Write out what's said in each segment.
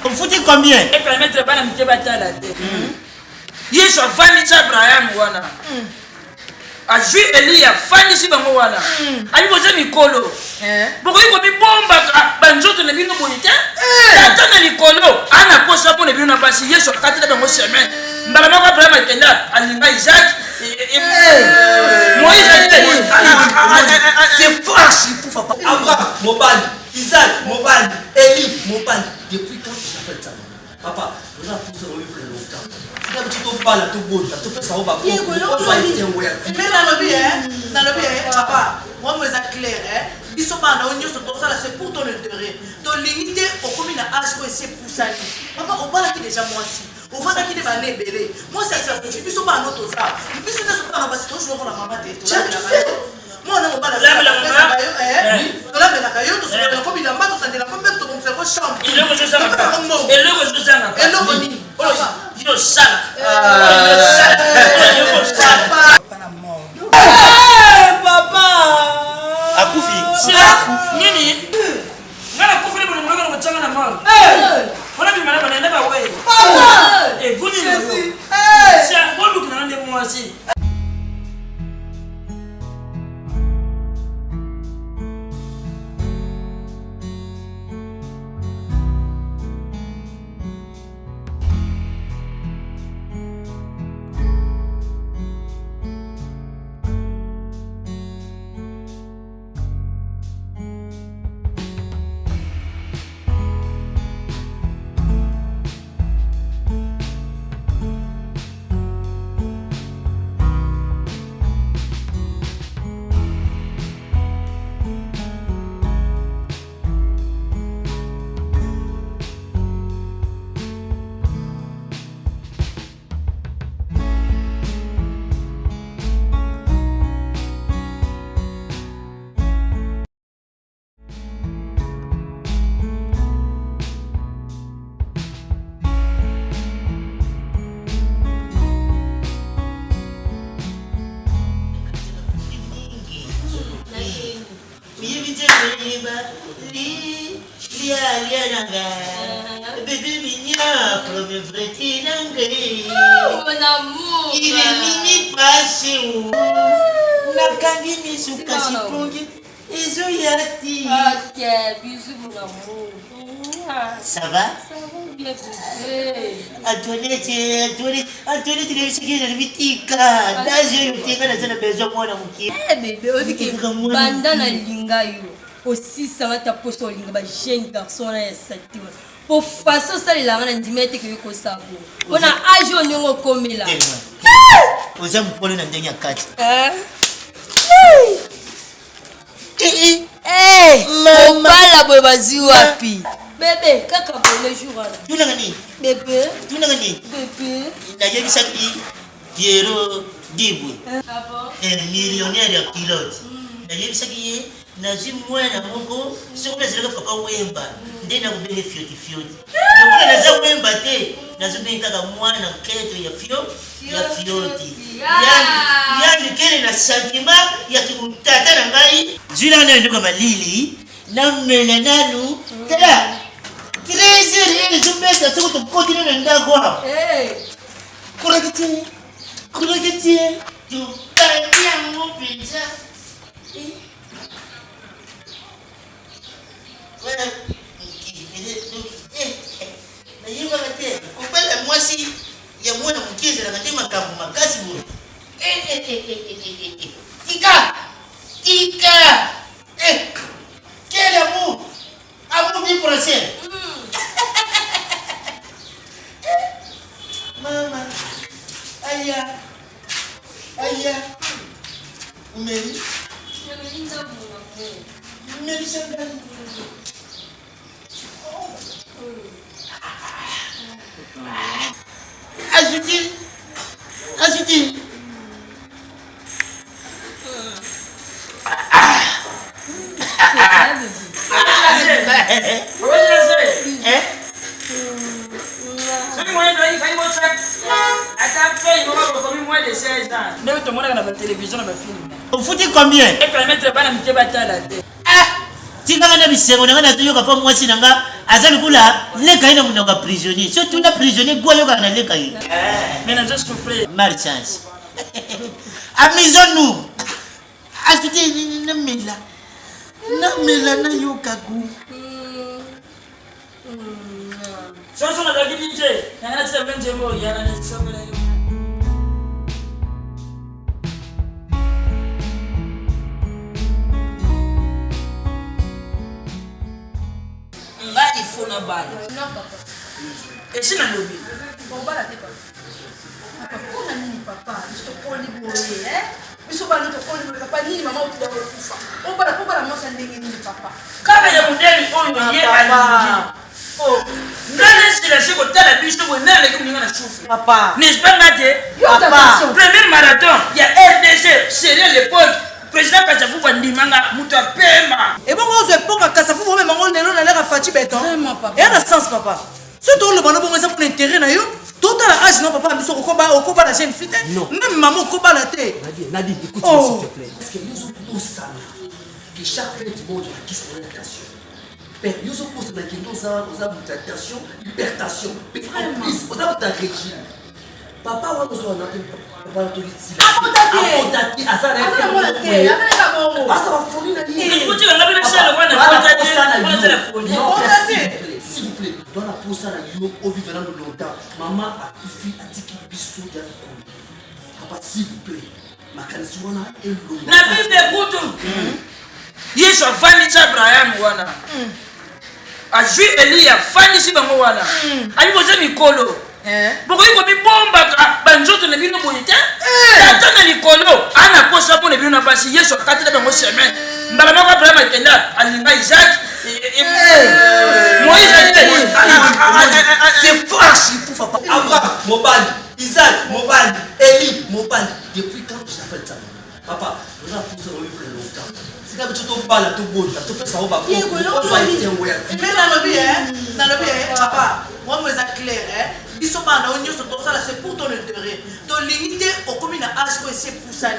On foutit combien? Et permettre pas d'amitié bataille la tête. Yesu afani cha Abraham wana. Ajui Elia fani si bango wana. Ali boza mikolo. Boko iko bibomba banjoto na bino bonita. Tata na likolo ana kosa pona bino na basi Yesu akatela bango chemin. Mbala mako Abraham akenda alinga Isaac. Moïse c'est fâche pour papa. Abraham Mobali, Isaac Mobali, Eli Mobali. Depuis quand tu appelles ça? Papa, on a poussé au livre longtemps. Tu te parles, tu bouges, tu fais ça au bas. Mais dans le bien, papa, moi je suis clair. Ils sont pas dans l'union, c'est pour ton intérêt. Ton limité au commun à H, c'est pour ça. Papa, on parle qui déjà moi aussi. On va qui va nebelé. Moi c'est ça, ils sont pas dans notre ça. Ils sont pas dans parce que je vois la maman de toi. Moi on a pas la maman. On a la caillou, tout ça, comme il a mal, on a la maman, tout on fait au champ. Il le rejoue ça. Et le rejoue ça. Et le rejoue. Yo sala. Papa. Akufi. Sila nini? Ngala kufi ni mwana mchanga na mama. Ona bi mwana bana neba wewe. Papa. Guni ni. Sia bodu kana ndemo mwasi. Bébé mignon, comme vrai mon amour. Il est mini passé où Nakandi ni sukasi pongi Ezoyati. Ok, bisous mon amour. Ça va? Ça va bien bébé. Antoinette, il est chiqué de vitika. D'ailleurs, il était dans la maison pour la mouki. Eh bébé, on dit que bandana linga yo. Aussi ça va ta poste au linga ba jeune garçon là sati. Pour façon ça il a rien dit mais que ko sabo. On a âge on ngo komela. Oza mpolo na ndenge ya kati. Mama la boy bazi wapi? Bébé, kaka pour le jour là. Tu n'as ni. Bébé. Tu n'as ni. Bébé. Na yeki saki Piero Dibwe. Ah bon? Millionnaire ya pilote. Na yeki saki nazi mwana moko sokuna zilaka papa wemba ndena kubele fioti nokuna naza wemba te nazobenga kaka mwana keto ya fioti yani kele na sentiment ya kutata na ngai zila na ndoka malili na mela nanu tala trésor ile zumbeza soko to continue na ndako hapo kurakiti tu tangia mpinza voilà kupenda mwasi ya mwana mkizi na katima kambu makasi bure tika quel amour bien prochain mama aya umeli sangani Azuti. On foutit combien? Et permettre pas d'amitié bataille la tête. Tika na bisengo na na toyoka pa mwasi nanga azali kula leka ina munonga prisonnier so tuna prisonnier gwa yoka na leka yi mais na just souffler malchance amusons-nous asuti namela na yoka gu so na dagi DJ na tsa benje mo yana na sabela yo il faut na balle. Non, papa. Et si na lobby. Bon, bala te papa. Papa, on a mis papa. Je te prends les bourrées, hein. Mais ce bala te prend les bourrées. Papa, ni maman ou tu dois refuser. On bala moi ça n'engage ni papa. Quand il y a mon dernier on y est à oh, nana c'est la chose que la biche que nana qui nous a souffert. Papa. N'est-ce pas maté? Papa. Premier marathon, il y a RDC, c'est l'époque. Président Kassafou Bandimanga Mouta Pema. Et bon, on se pose à Kassafou, on met mon nélo dans l'air à Fati Béton. Vraiment, papa. Et à la sens, papa. Surtout le bonhomme, on pour l'intérêt, naïo. Tout à la âge, non, papa, mais au combat, la jeune fille. Même maman, au combat, la tête. Nadine, écoute-moi s'il te plaît. Parce que nous sommes tous ça. Que chaque fin du monde, on a quitté son tentation. Père, nous sommes tous dans la tentation, hypertension. Mais en plus, on a un régime. Papa, on a besoin d'un papa, on a apporté à ça. S'il vous plaît, dans la pousse à la guillaume, au vivant de longtemps, maman a pu faire un petit bisou de la papa, s'il vous plaît, ma canison est longue. Na Bible écoute. Yesu afani cha Abraham wana. Ajui Elia fani si bango wana. Alipoza mikolo. Boko yiko bibomba banjoto na bino boyete. Tata na likolo ana posa pone bino na basi Yesu akatela bango chemin. Mbala mako Abraham akenda alinga Isaac. Moïse c'est force, il faut pas. Abraham, Mobali, Isaac, Mobali, Élie, Mobali. Depuis quand je t'appelle ça? Papa, on a poussé dans le frère longtemps. Si tu as tout ton bal, tout beau, tu peux savoir pas. Mais dans le bien, papa, moi, je suis clair, hein. Ils sont pas dans l'union, c'est pour ton intérêt. Ton limité au commun à âge, c'est pour ça.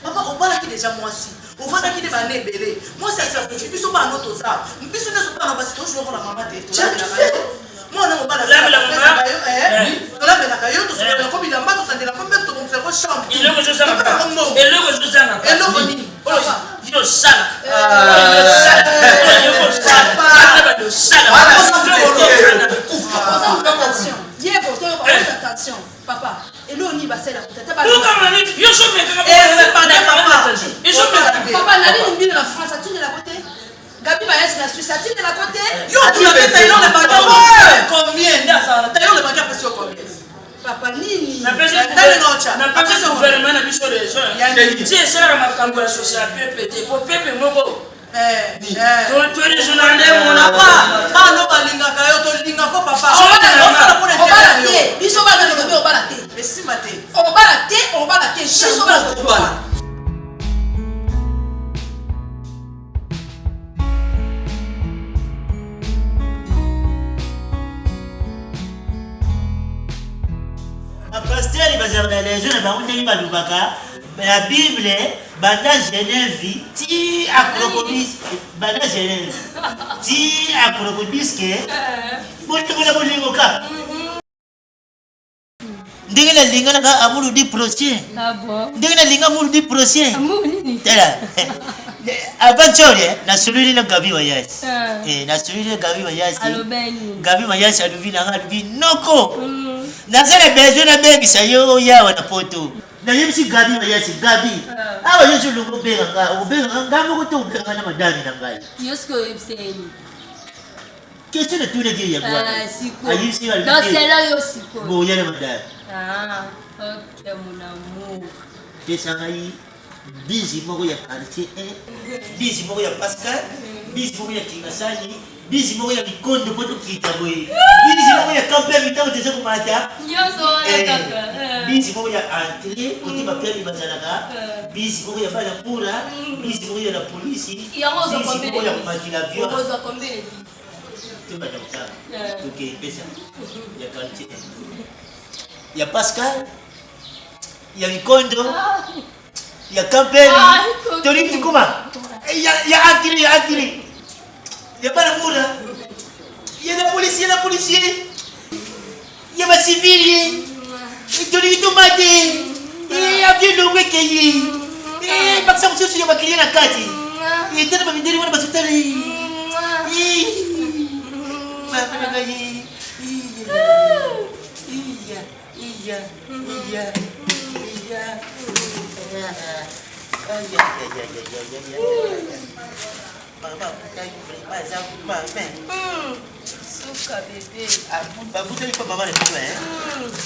Papa, on parle qui déjà moi aussi. On va qui des années belé. Moi, c'est ça. Ils sont pas dans notre ça. Ils sont pas dans parce que je vois la maman. Moi, on va la maman. On la met la caillou, tout ça. Comme il a mal, on s'en dit la combien de ton frère chambre. Il est que je sens pas. Et le que je sens pas. Et le boni. Yo sala. Attention. Diego, attention. Papa. Et là, on y va, c'est la putain. Papa, Nali nous dit de la France, ça tient de la côté. Gabi va être la Suisse, ça tient de la côté. Yo, tu l'as fait tailler dans le bateau. Combien ça? Tailler dans le bateau, parce que combien? Papa, Nini. n'a pas ce gouvernement n'a plus sur les gens. Si c'est la makambo associée à PPT, pour PPT, Mobo. Tu es les journalistes, on n'a pas. Ah non, balinga kayo, to linga ko papa. On va la thé. Ils sont pas dans le on va la thé. Mais si ma thé. On va la thé, on va la thé. Ils sont pas dans le pasteur bazala les jeunes baundeli balubaka la Bible banda Genève ti Acropolis banda Genève ti Acropolis ke bolingo ka ndenge na linga nga amulu di prochain ndenge na linga amulu di prochain tela avanture na sululi na Gabi Wayasi na sululi na Gabi Wayasi Gabi Wayasi aluvina nga aluvi noko nazala besoin na bengisa yo yawa na poto na yemsi Gabi Wayasi Gabi awa yesu lungo benga nga moko to benga na madami na ngai Yosko ebseni. question de tous les dieux ya bwana Siko. ayisi wali Non, c'est là Yosiko. bo yana madami Ok mon amour. pesa ngai bizi moko ya quartier bizi moko ya Pascal bizi moko ya Kingasani bizi moko ya Mikondo poto kita boye bizi moko ya kampe mitao teze kumata Yoso kaka. bizi moko ya entrée côté ba père bazalaka bizi moko ya bana pura bizi moko ya la police Yango zo bizi combien? moko ya kumaki la violence Yango zo combien? tumba dokta ok pesa ya quartier ya Pascal ya Mikondo ya kampeni toliti kuma ya antiri ya bana mura ya na policier, la policier. Il y a ma civile. Il tomate. Et a bien le week-end. Et pas que ça me suit, ma client à Kati. Et t'as pas mis des mots dans ma soutane. Suka bébé. Vous avez pas maman le plus, hein?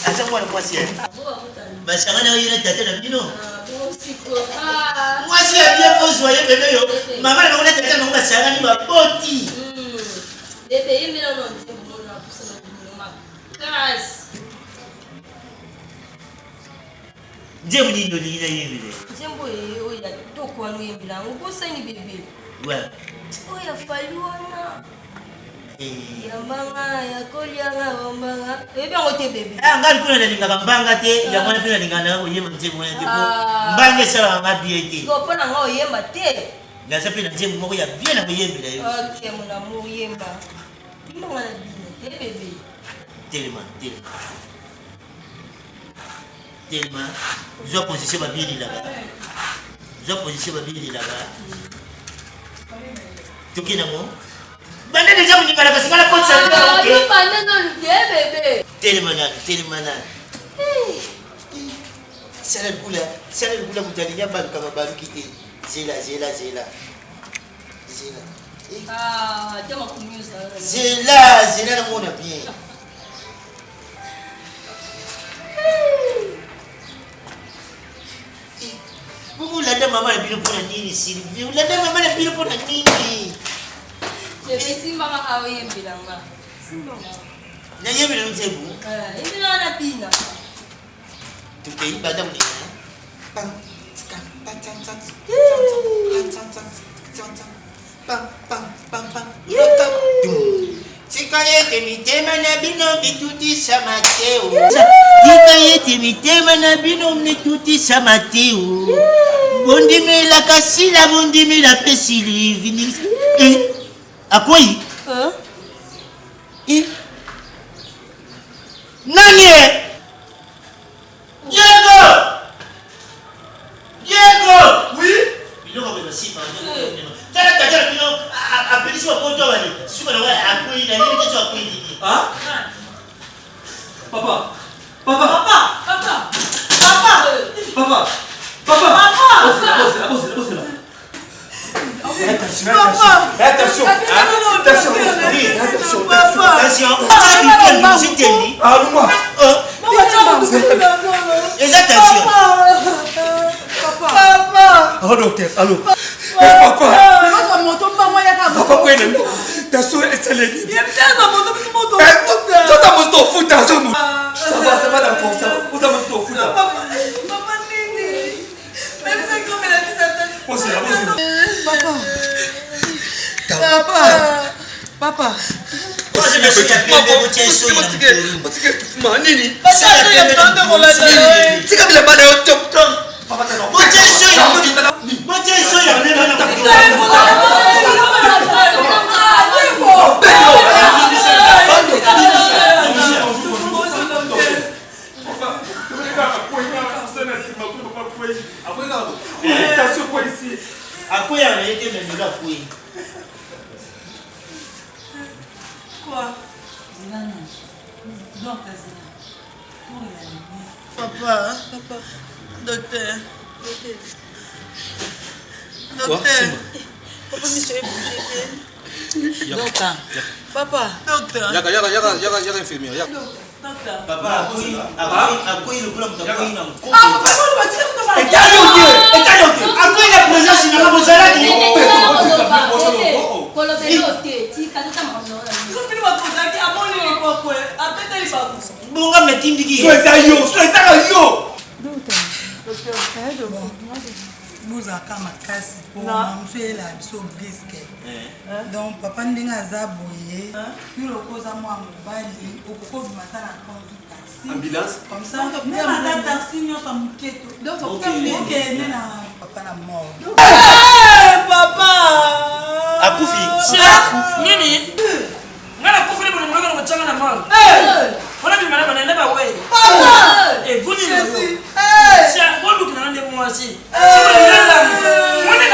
Attends-moi le moitié. Bah, ça va aller la tête là, Bino. Moi, si elle bien faut soyez bébé, yo. Maman, elle va la tête, non, ça va, va poti. Bébé, mais non, c'est bon, là, pour ça, grâce. Dieu dit de l'île, il est. Jembo, il y a tout quoi nous y blanc. On peut saigner bébé. Ouais. Oh, il a fallu, Yambanga, yakolianga, wambanga. Bébé, on était bébé. Ah, ngal kuna na linga banga te, ya mwana pina linga na oyema mtego ya tipo. Mbange sala ngabi ete. Ko pona ngo yemba te. Na sapi na mtego moko ya bien na yembe la yo. Okay, mon amour yemba. Bino ngana bino, te bébé. Tellement. Je vais positionner ma bien là-bas. Tu qui n'as pas? Bande déjà mon numéro parce que la porte ça. Ah, tu bande non bébé. Tellement. C'est le boula mutalinya balu kama balu kiti. Zela. Ah, tu m'as commis ça. Zela na mona bien. Vous l'avez maman le bilo pour la nini Sylvie. Vous l'avez maman le bilo pour la nini. Je vais simba ma awe bilanga. Simba. Na yemi le mtebu. Ibi na na pina. Tukei badam ni. Pam. Tikayete mitema na bino bitutisa Mateo. Tikayete mitema na bino mitutisa Mateo. Bondimi la kasila bondimi la pesili vini. Akoi? Nani? Diego! Oui? Bino ko basi pa. Tala bino apelisi wa poto wale. Suka na wale akoi na yeye kesho akoi nini? Ah? Papa. Attention. Oh docteur, allô. Papa. Quoi il est? T'as su excellent. Ça va d'accord ça. Vous avez tout foutu. Papa. Papa, docteur. Papa, monsieur est bougé. Papa, docteur. Y'a infirmière. Papa, akoi le plan mtakoi na mkono. Papa, on va tirer. Etaloke. Akoi la présence na mabozala ki. Bonga mnatindiki. Sois yo. bozalaka makasi mpona mosuyela biso briske donc papa ndenge aza boye yo lokoza mwa mobali okokobima ata na ambulance comme ça na taxi nyonso moketo okende na papa na mort papa akufi nini ngana kufile buli mwana changa na mama. Ona bi mana bana ba we. Guni no. Sia godu kana nde mo asi. Sima ni la. Mwana